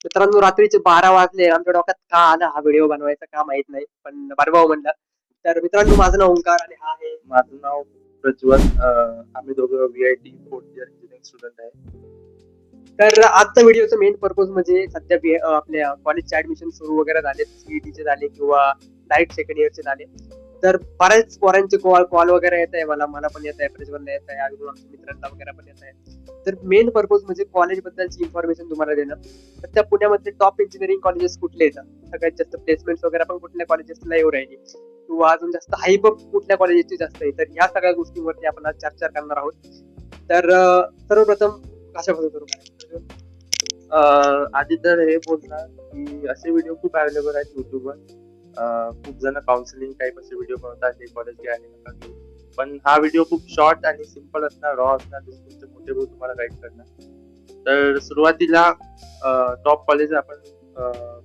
मित्रांनो, रात्रीचे 12 वाजले. आमच्या डोक्यात का आला हा व्हिडिओ बनवायचा का माहित नाही, पण बनवावं म्हणलं. तर मित्रांनो, माझं नाव ओंकार आणि हा आहे. माझं नाव प्रज्वल. आम्ही दोघं VIT fourth year engineering student आहे. तर आजचा व्हिडिओचा मेन पर्पज म्हणजे सध्या आपल्या कॉलेजचे ऍडमिशन सुरू वगैरे झाले, सीईटीचे झाले किंवा डायरेक्ट सेकंड इयरचे झाले. तर बऱ्याच पोरांचे कॉल कॉल वगैरे येत आहे, मला पण येत आहे, प्रज्वलला येत आहे, अजून आमच्या मित्रांना वगैरे पण येत आहे. तर मेन पर्पज म्हणजे कॉलेज बद्दलची इन्फॉर्मेशन तुम्हाला देणं. सध्या पुण्यामध्ये टॉप इंजिनिअरिंग कॉलेजेस कुठले येतात, सगळ्यात जास्त प्लेसमेंट वगैरे पण कुठल्या कॉलेजेसला येऊ राहिली, किंवा अजून जास्त हाईप कुठल्या कॉलेजेसची जास्त आहे. तर ह्या सगळ्या गोष्टींवरती आपण आज चर्चा करणार आहोत. तर सर्वप्रथम कशापासून सुरू करायचं? आधी तर हे बोलणार की असे व्हिडिओ खूप अवेलेबल आहेत युट्यूबवर. खूप जण काउन्सिलिंग टाईप असे व्हिडिओ बनवतात, हे कॉलेज घ्या हे नका घेऊ. पण हा व्हिडिओ खूप शॉर्ट आणि सिम्पल असणार, रॉ असणार, जसे तुमचे मोठे भाऊ तुम्हाला गाईड करणार. तर सुरुवातीला टॉप कॉलेज आपण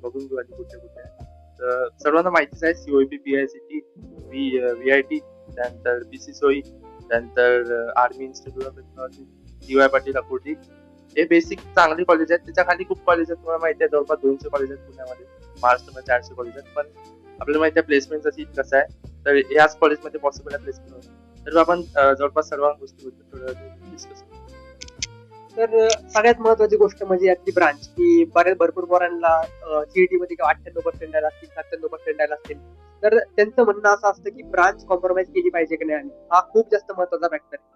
बघून घेऊ आधी कुठे कुठे आहे. तर सर्वांना माहितीच आहे, COEP, PICT, VIT, त्यानंतर BC त्यानंतर Army Institute of Technology, DY Patil अकोटी. हे बेसिक चांगली कॉलेज आहेत. त्याच्या खाली खूप कॉलेज आहेत, तुम्हाला माहिती आहे जवळपास 200 कॉलेज आहेत पुण्यामध्ये. महाराष्ट्रामध्ये 400 कॉलेज आहेत. पण आपल्याला माहिती आहे प्लेसमेंटचा सीट कसं आहे, तर याच कॉलेजमध्ये पॉसिबल आहे प्लेसमेंट होणं. तर आपण जवळपास सर्व गोष्टी थोडं डिस्कस करू. तर सगळ्यात महत्वाची गोष्ट म्हणजे यातली ब्रांच, की भरपूर पोरांना सीईटी मध्ये 98% असतील, 97% असतील. तर त्यांचं म्हणणं असं असतं की ब्रांच कॉम्प्रोमाइज केली पाहिजे की नाही, हा खूप जास्त महत्वाचा फॅक्टर आहे.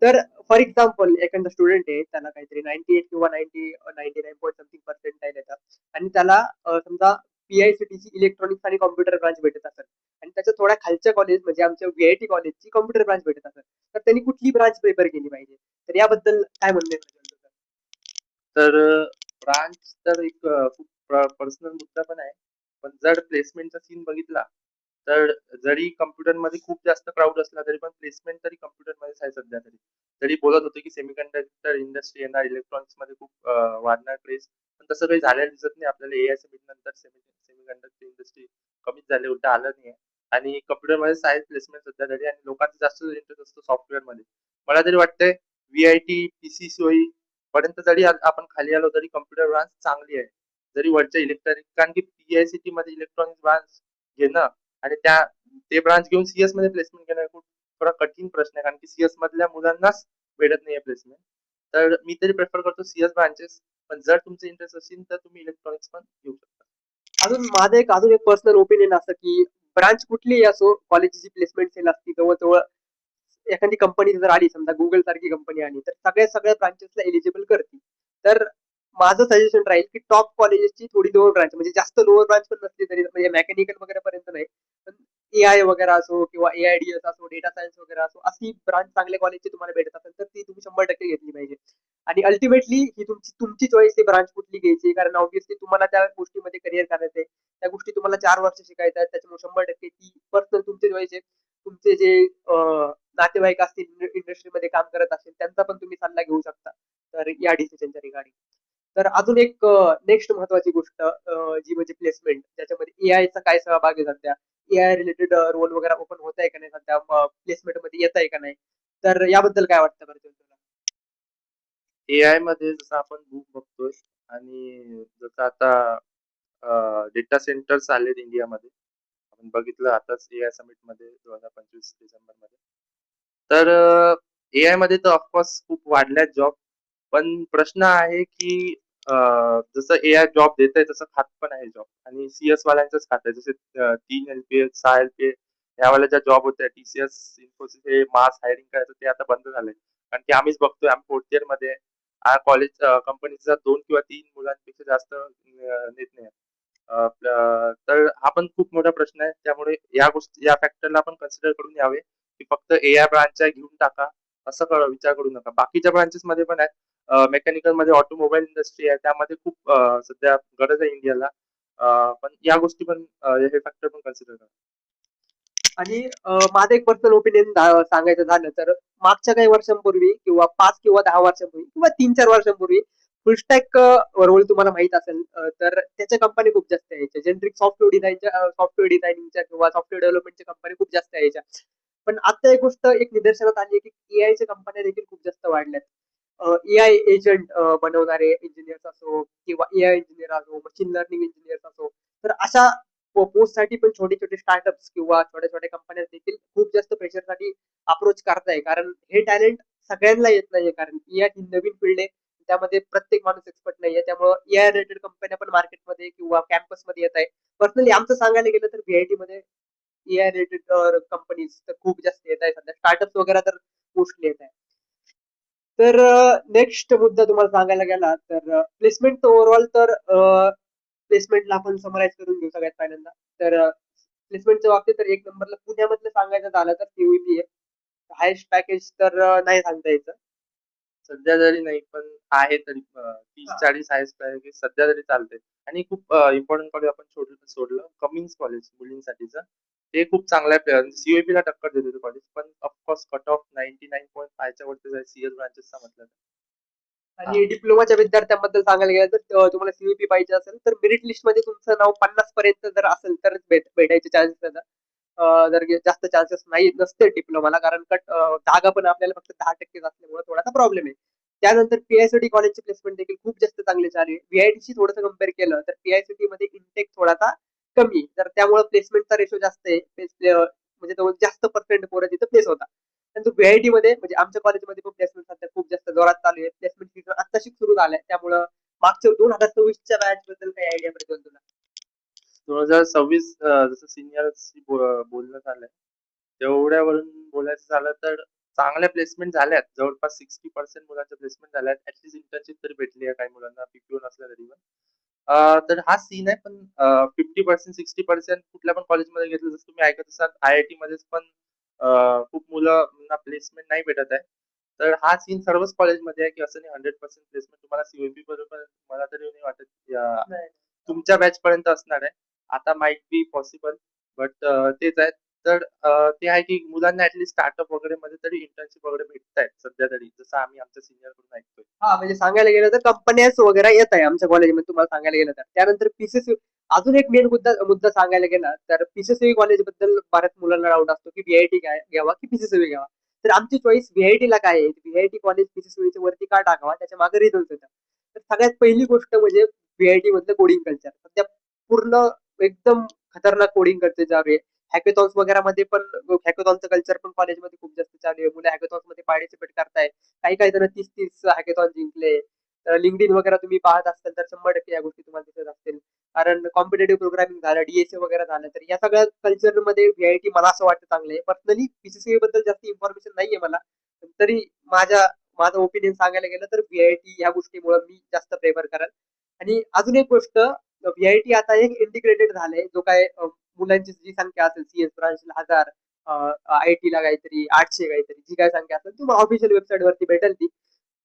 तर फॉर एक्झाम्पल, एखादा स्टुडंट आहे, त्याला काहीतरी 98 किंवा 99.समथिंग% येतात, आणि त्याला समजा PICTची इलेक्ट्रॉनिक्स आणि कॉम्प्युटर ब्रांच भेटत असेल, आणि त्याच्या थोड्या खालच्या कॉलेज म्हणजे आमच्या VIT कॉलेजची कॉम्प्युटर ब्रांच भेटत असेल, तर त्यांनी कुठली ब्रांच प्रिपेअर केली पाहिजे? तर याबद्दल काय म्हणणं आहे तुमचं? तर ब्रांच तर एक खूप पर्सनल मुद्दा पण आहे. पण जर प्लेसमेंटचा सीन बघितला, तर जरी कम्प्युटरमध्ये खूप जास्त क्राऊड असला तरी पण प्लेसमेंट तरी कम्प्युटरमध्येच आहे सध्या तरी. तरी बोलत होते की सेमीकंडक्टर इंडस्ट्री येणार, इलेक्ट्रॉनिक्समध्ये खूप वाढणार क्रेज. पण तसं काही झालेलं दिसत नाही आपल्याला. AI समिट नंतर सेमीकंडक्टर इंडस्ट्री कमीच झाली, उलट आलं नाही. आणि कम्प्युटरमध्येच आहे प्लेसमेंट सध्या तरी, आणि लोकांचा जास्त इंटरेस्ट असतो सॉफ्टवेअरमध्ये. मला तरी वाटतंय VIT, PCCOE पर्यंत जरी आपण खाली आलो तरी कम्प्युटर ब्रांच चांगली आहे. जरी वरच्या इलेक्ट्रॉनिक, कारण की PICT मध्ये इलेक्ट्रॉनिक्स ब्रांच घेणं आणि ते ब्रांच घेऊन CS मध्ये प्लेसमेंट घेणं खूप थोडा कठीण प्रश्न आहे, कारण की CS मधल्या मुलांनाच भेटत नाहीये प्लेसमेंट. तर मी तरी प्रेफर करतो CS ब्रांचेस. पण जर तुमचं इंटरेस्ट असेल तर तुम्ही इलेक्ट्रॉनिक्स पण घेऊ शकता. अजून एक पर्सनल ओपिनियन असं की ब्रांच कुठलीही असो, कॉलेजची प्लेसमेंट सेल असती जवळ एखादी कंपनी जर आली, समजा गुगल सारखी कंपनी आली, तर सगळ्या ब्रांचेसला एलिजिबल करते. तर माझं सजेशन राहील की टॉप कॉलेजेसची थोडी लोअर ब्रांच, म्हणजे जास्त लोअर ब्रांच पण नसली तरी, म्हणजे मेकॅनिकल वगैरे पर्यंत नाही, पण AI वगैरे असो किंवा AIDS असो, डेटा सायन्स वगैरे असो, अशी ब्रांच चांगल्या कॉलेजची तुम्हाला भेटत असेल तर ती तुम्ही 100% घेतली पाहिजे. आणि अल्टिमेटली ही तुमची चॉईस आहे ब्रांच कुठली घ्यायची, कारण ऑब्व्हियसली तुम्हाला त्या गोष्टीमध्ये करिअर करायचं आहे, त्या गोष्टी तुम्हाला 4 वर्ष शिकायच्या आहेत, त्याच्यामुळे 100% ती पर्सनल तुमची चॉईस आहे. तुमचे जे नातेवाईक असतील, इंडस्ट्रीमध्ये काम करत असतील, त्यांचा पण तुम्ही सल्ला घेऊ शकता तर या डिसिजनच्या रिगार्डिंग. तर अजून एक नेक्स्ट महत्वाची गोष्ट, जी म्हणजे प्लेसमेंट, त्याच्यामध्ये AI चा काय सहभाग आहे सध्या, AI रिलेटेड रोल वगैरे ओपन होत आहे का नाही सध्या, प्लेसमेंट मध्ये येत आहे का नाही, तर याबद्दल काय वाटतं बरं तुला? AI मध्ये जसं आपण बुक बघतोय, आणि जसं आता डेटा सेंटर्स आलेत इंडियामध्ये. आपण बघितलं आताच AI समिट मध्ये 2025 डिसेंबरमध्ये. तर AI मध्ये तर ऑफकोर्स खूप वाढल्यात जॉब. पण प्रश्न आहे की जसं AI जॉब देत आहे तसं खात पण आहे जॉब, आणि CS वाल्यांचंच खात आहे. जसे 3 LPA 6 LPA यावाल्या ज्या जॉब होत्या, TCS इन्फोसिस हे मास हायरिंग करायचं, ते आता बंद झालंय. कारण की आम्हीच बघतोय, आम्ही फोर्थ इयर मध्ये कॉलेज कंपनीचा 2 किंवा 3 मुलांपेक्षा जास्त नेत नाही. तर हा पण खूप मोठा प्रश्न आहे. त्यामुळे या फॅक्टरला आपण कन्सिडर करून यावे, की फक्त AI ब्रांचच्या घेऊन टाका असं विचार करू नका. बाकीच्या ब्रांचेस मध्ये पण आहेत. मेकॅनिकल मध्ये ऑटोमोबाईल इंडस्ट्री आहे, त्यामध्ये खूप सध्या गरज आहे इंडियाला. पण या गोष्टी पण हे फॅक्टर पण कन्सिडर करा. आणि माझं एक पर्सनल ओपिनियन सांगायचं झालं तर, मागच्या काही वर्षांपूर्वी किंवा 5 किंवा 10 वर्षांपूर्वी किंवा 3-4 वर्षांपूर्वी फुलस्टॅक रोल तुम्हाला माहित असेल, तर त्याच्या कंपनी खूप जास्त यायच्या. जेनरिक सॉफ्टवेअर डिझायनिंगच्या किंवा सॉफ्टवेअर डेव्हलपमेंटच्या कंपनी खूप जास्त यायच्या. पण आता एक गोष्ट एक निदर्शनात आली आहे की AI च्या कंपन्या देखील खूप जास्त वाढल्यात. AI एजंट बनवणारे इंजिनियर्स असो किंवा AI इंजिनियर असो, मशीन लर्निंग इंजिनियर असो, तर अशा पोस्टसाठी पण छोटे छोटे स्टार्टअप्स किंवा छोट्या छोट्या कंपन्या देखील खूप जास्त प्रेशरसाठी अप्रोच करताय. कारण हे टॅलेंट सगळ्यांना येत नाहीये. कारण एआय ही नवीन फील्ड आहे. त्यामध्ये प्रत्येक माणूस एक्सपर्ट नाहीये. त्यामुळे एआय रिलेटेड कंपन्या पण मार्केटमध्ये किंवा कॅम्पसमध्ये येत आहे. पर्सनली आमचं सांगायला गेलं तर व्हीआयटी मध्ये एआय रिलेटेड कंपनीज तर खूप जास्त येत आहे सध्या. स्टार्टअप्स वगैरे तर मोस्टली येत आहे. तर नेक्स्ट मुद्दा तुम्हाला सांगायला गेला तर प्लेसमेंट ओव्हरऑल तर प्लेसमेंटला आपण समराईज करून घेऊ सगळ्यात पहिल्यांदा. तर प्लेसमेंटच्या बाबतीत तर एक नंबरला पुण्यामधलं सांगायचं झालं तर सीओईपी आहे. हायेस्ट पॅकेज तर नाही सांगता यायचं. सध्या जरी नाही पण आहे तरी हा. 30-40 आहेच पॅकेज सध्या तरी चालते. आणि खूप इम्पॉर्टंट कॉलेज आपण सोडलं कमिन्स कॉलेज मुलींसाठीचं. ते खूप चांगल्या सीओईपी ला टक्कर देते ते कॉलेज, पण ऑफकोर्स कट ऑफ 99.5 च्या वरती जाईल सीएस ब्रांचेसचा म्हटलं तर. आणि डिप्लोमाच्या विद्यार्थ्यांबद्दल सांगायला गेलं तर तुम्हाला सीईपी पाहिजे असेल तर मेरिट लिस्ट मध्ये तुमचं नाव 50 पर्यंत जर असेल तरच भेटायचे चान्सेस आहेत. जर जास्त चान्सेस नाही नसते डिप्लोमाला, कारण जागा पण आपल्याला फक्त 10% असल्यामुळे थोडासा प्रॉब्लेम आहे. त्यानंतर पीआयसीटी कॉलेजचे प्लेसमेंट देखील खूप जास्त चांगले चालू आहे. व्हीआयटीशी थोडंसं कम्पेअर केलं तर पीआयसीटी मध्ये इंटेक थोडासा कमी, तर त्यामुळे प्लेसमेंटचा रेशो जास्त आहे. म्हणजे तो जास्त पर्सेंट पोरं तिथे प्लेस होता. नंतर व्हीआयटी मध्ये म्हणजे आमच्या कॉलेजमध्ये पण प्लेसमेंट सध्या खूप जास्त जोरात चालू आहे. प्लेसमेंट सीझन आत्ताशी सुरू झालाय. त्यामुळं मागच्या 2024च्या बॅच बद्दल काही आयडिया पडेल तुला? 2026 जसं सिनियरशी बोलणं झालंय तेवढ्यावरून बोलायचं झालं तर चांगल्या प्लेसमेंट झाल्यात. जवळपास 60% मुलांच्या प्लेसमेंट झाल्यात. ऍटलीस्ट इंटर्नशिप तरी भेटली आहे काही मुलांना, पीपीओ नसल्या तरी पण. तर हा सीन आहे. पण 50% 60% कुठल्या पण कॉलेजमध्ये घेतलं, जसं तुम्ही ऐकत असाल आयआयटी मध्येच पण खूप मुलांना प्लेसमेंट नाही भेटत आहे. तर हा सीन सर्वच कॉलेजमध्ये आहे की असं नाही 100% प्लेसमेंट तुम्हाला सीओपी बरोबर मला तरी नाही वाटत तुमच्या बॅच पर्यंत असणार आहे. आता माइट बी पॉसिबल, बट तेच आहे. तर ते आहे की मुलांना ऍटलीस्ट स्टार्टअप वगैरे मध्ये तरी इंटर्नशिप वगैरे भेटत आहेत सध्या तरी, जसं आम्ही आमच्या सिनियर कडून ऐकतोय. हा, म्हणजे सांगायला गेलं तर कंपन्याच वगैरे येत आहे आमच्या कॉलेजमध्ये तुम्हाला सांगायला गेलं तर. त्यानंतर पीसीसी अजून एक मेन मुद्दा मुद्दा सांगायला गेला तर पीसीसी कॉलेज बद्दल बऱ्याच मुलांना डाऊट असतो की व्हीआयटी घ्यावा की पीसीसी घ्यावा. तर आमची चॉईस व्हीआयटी ला काय आहे, व्हीआयटी कॉलेज पीसीसी वरती का टाकावा त्याच्या मागे रिझन्स येतात. तर सगळ्यात पहिली गोष्ट म्हणजे व्हीआयटी मधलं कोडिंग कल्चर सध्या पूर्ण एकदम खतरनाक कोडिंग कल्चर चालू आहे. हॅकेथॉन्स वगैरे मध्ये पण हॅकेथॉनचं कल्चर पण कॉलेजमध्ये खूप जास्त चालू आहे. मुलं हॅकेथॉन्स मध्ये पार्टिसिपेट करताय. काही काही जण 30-30 हॅकेथॉन जिंकले. तर लिंक्डइन वगैरे तुम्ही पाहत असाल तर 100% या गोष्टी तुम्हाला दिसत असतील. कारण कॉम्पिटेटिव्ह प्रोग्रामिंग झालं, डीएसए वगैरे झालं, तर या सगळ्या कल्चरमध्ये व्हीआयटी मला असं वाटतं चांगलं आहे. पर्सनली पीसीसी बद्दल जास्त इन्फॉर्मेशन नाहीये मला, पण तरी माझं ओपिनियन सांगायला गेलं तर व्हीआयटी या गोष्टीमुळे मी जास्त प्रेफर करेन. आणि अजून एक गोष्ट, व्हीआयटी आता एक इंटिग्रेटेड झालंय. जो काय मुलांची जी संख्या असेल सीएस ब्रांचला 1000, आयटी ला काहीतरी 800 काहीतरी, जी काय संख्या असेल तुम्हाला ऑफिशियल वेबसाईट वरती भेटेल ती.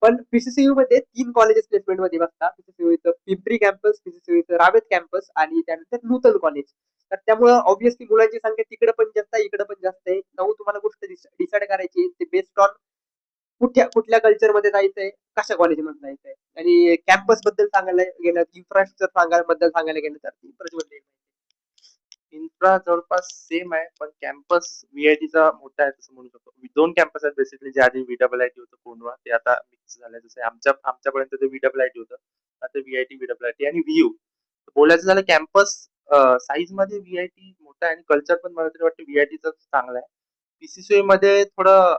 पण पीसीसीयू मध्ये 3 कॉलेजेस प्लेसमेंट मध्ये बसतात. पीसीसीयूचं पिंपरी कॅम्पस, पीसीसीयूचं रावेत कॅम्पस आणि त्यानंतर नूतन कॉलेज. तर त्यामुळे ऑब्व्हियसली मुलांची संख्या तिकडे पण जास्त आहे, इकडे पण जास्त आहे. नऊ तुम्हाला गोष्ट डिसाईड करायची ते बेस्ड ऑन कुठल्या कुठल्या कल्चरमध्ये जायचंय, कशा कॉलेजमध्ये जायचंय. आणि कॅम्पस बद्दल सांगायला गेलं, इन्फ्रास्ट्रक्चर बद्दल सांगायला गेलं तर इन्फ्रास्ट्रक्चर इन्फ्रा जवळपास सेम आहे, पण कॅम्पस व्हीआयटीचा मोठा आहे असं म्हणू शकतो. 2 कॅम्पस आहेत बेसिकली, जे आधी व्हीडब्ल्यूआयटी होतं कोंढवा, ते आता मिक्स झालंय. जसं आमच्यापर्यंत ते व्हीडब्ल्यूआयटी होतं, आता व्हीआयटी व्हीडब्ल्यूआयटी आणि व्हीयू. बोलायचं झालं कॅम्पस साईज मध्ये व्हीआयटी मोठा आहे आणि कल्चर पण मला तरी वाटतं व्हीआयटीचं चांगलं आहे. पीसीसीओ मध्ये थोडं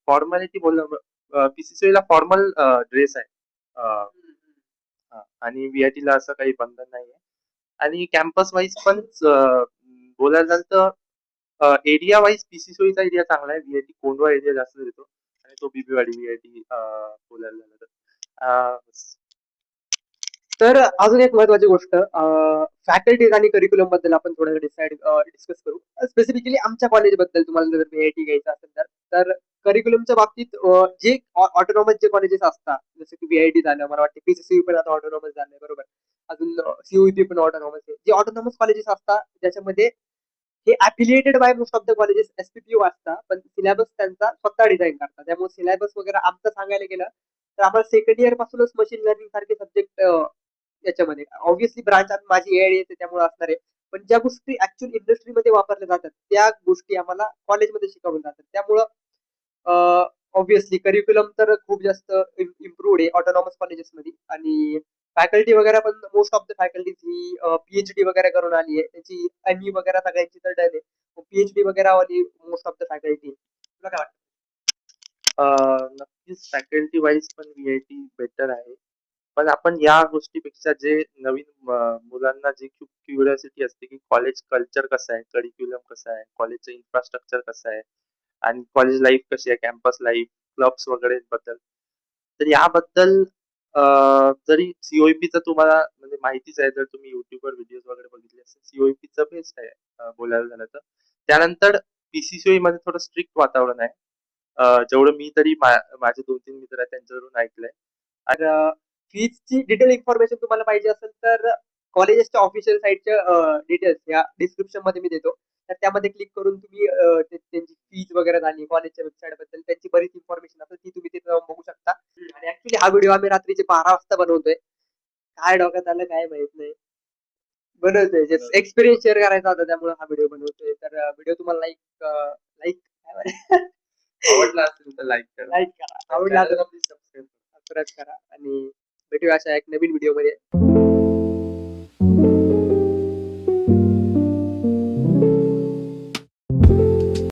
फॉर्मॅलिटी बोलणं, पीसीसीओ ला फॉर्मल ड्रेस आहे. आणि व्हीआयटी ला असं काही बंधन नाहीये. आणि कॅम्पस वाईज पण बोलायला झालं तर एरिया वाईज पीसीसीओचा एरिया चांगला आहे. व्हीआयटी कोंढवा एरिया जास्त देतो आणि तो बीबीवाडी व्हीआयटी बोलायला झालं तर. तर अजून एक महत्वाची गोष्ट, फॅकल्टीज आणि करिक्युलम बद्दल आपण थोडं डिस्कस करू. स्पेसिफिकली आमच्या कॉलेजबद्दल तुम्हाला जर व्हीआयटी घ्यायचं असेल तर करिक्युलमच्या बाबतीत जे ऑटोनॉमस जे कॉलेजेस असतात, जसं की व्हीआयटी झालं, मला वाटतं पीसीसी पण आता ऑटोनॉमस झालंय, बरोबर. अजून सीयूईपी पण ऑटोनॉमस आहे. जे ऑटोनॉमस कॉलेजेस असतात त्याच्यामध्ये हे affiliated by most of the colleges SPPU असतात, पण सिलेबस त्यांचा स्वतः डिझाईन करतात. त्यामुळे सिलेबस वगैरे आमचं सांगायला गेलं तर आम्हाला सेकंड इयर पासूनच मशीन लर्निंग सारखे सब्जेक्ट याच्यामध्ये, ऑब्व्हियसली ब्रांच माझी एआय येते त्यामुळे असणार आहे. पण ज्या गोष्टी ऍक्च्युअल इंडस्ट्रीमध्ये वापरल्या जातात त्या गोष्टी आम्हाला कॉलेजमध्ये शिकवल्या जातात. त्यामुळं ऑब्व्हियसली करिक्युलम तर खूप जास्त इम्प्रूव्ड आहे ऑटोनॉमस कॉलेजेसमध्ये आणि फॅकल्टी वगैरे पण most of the faculties he PhD वगैरे करून आली आहे. त्याची एमई वगैरे सगळ्यांची तर डन आहे. पीएचडी वगैरे वाली मोस्ट ऑफ द फॅकल्टी. तुला काय वाटतं? नक्कीच फॅकल्टी वाईज पण व्हीआयटी बेटर आहे. पण आपण या गोष्टीपेक्षा जे नवीन मुलांना जी खूप क्युरिओसिटी असते की कॉलेज कल्चर कसं आहे, करिक्युलम कसं आहे, कॉलेजचं इन्फ्रास्ट्रक्चर कसं आहे आणि कॉलेज लाईफ कशी आहे, कॅम्पस लाईफ, क्लब्स वगैरे बद्दल. तर याबद्दल जरी सीओईपीचं तुम्हाला म्हणजे माहितीच आहे, जर तुम्ही युट्यूबवर व्हिडिओज वगैरे बघितले असेल, सीओईपीचं बेस्ट आहे बोलायला झालं तर. त्यानंतर पीसीसीओई मध्ये थोडं स्ट्रिक्ट वातावरण आहे. जेवढं मी तरी माझे 2-3 मित्र आहेत त्यांच्यावरून ऐकलंय. तर फीजची डिटेल इन्फॉर्मेशन तुम्हाला पाहिजे असेल तर कॉलेजेसच्या ऑफिशियल साईटच्या डिटेल्स या डिस्क्रिप्शन मध्ये मी देतो. तर त्यामध्ये क्लिक करून तुम्ही त्यांची फीज वगैरे झाली, कॉलेजच्या वेबसाईट बद्दल त्यांची बरीच इन्फॉर्मेशन असेल ती तुम्ही तिथे जाऊन बघू शकता. आणि ऍक्च्युली हा व्हिडिओ आम्ही रात्रीचे 12 वाजता बनवतोय. काय डोक्यात आलं काय माहित नाही. बनवतोय जस्ट एक्सपिरियन्स शेअर करायचा होता त्यामुळे हा व्हिडिओ बनवतोय. तर व्हिडिओ तुम्हाला लाईक आवडला असेल तर लाईक करा. लाईक करा. आवडला चॅनलला तर प्लीज सबस्क्राईब करा. सबस्क्राईब करा आणि भेटूया अशा एक नवीन व्हिडिओ मध्ये.